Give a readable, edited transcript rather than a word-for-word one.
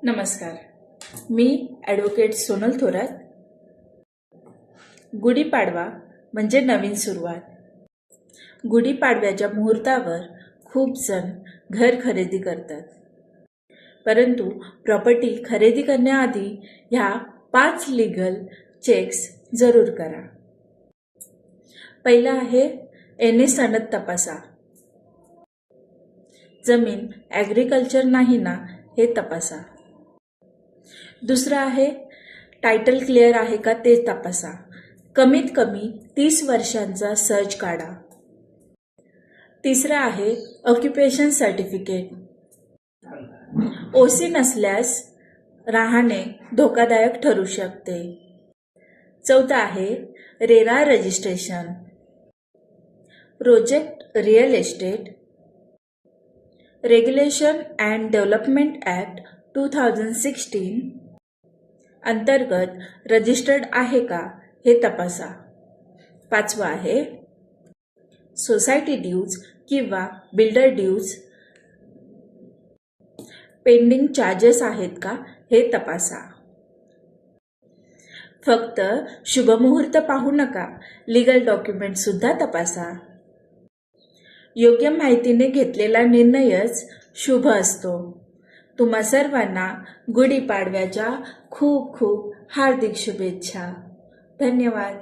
नमस्कार, मी ॲडव्होकेट सोनल थोरात. गुढीपाडवा म्हणजे नवीन सुरुवात. गुढीपाडव्याच्या मुहूर्तावर खूप जण घर खरेदी करतात, परंतु प्रॉपर्टी खरेदी करण्याआधी ह्या 5 लीगल चेक्स जरूर करा. पहिला आहे एनए सनद तपासा. जमीन ॲग्रिकल्चर नाही ना हे तपासा. दुसरं आहे टायटल क्लिअर आहे का ते तपासा. कमीत कमी 30 वर्षांचा सर्च काढा. तिसरं आहे ऑक्युपेशन सर्टिफिकेट. ओसी नसल्यास राहणे धोकादायक ठरू शकते. चौथं आहे RERA registration. Project real estate regulation and development act 2016 अंतर्गत रजिस्टर्ड आहे का हे तपासा. पाचवं आहे सोसायटी ड्यूज किंवा बिल्डर ड्यूज पेंडिंग चार्जेस आहेत का हे तपासा. फक्त शुभमुहूर्त पाहू नका, लीगल डॉक्युमेंट सुद्धा तपासा. योग्य माहितीने घेतलेला निर्णयच शुभ असतो. तुम्हा सर्वांना गुढीपाडव्याच्या खूप खूप हार्दिक शुभेच्छा. धन्यवाद.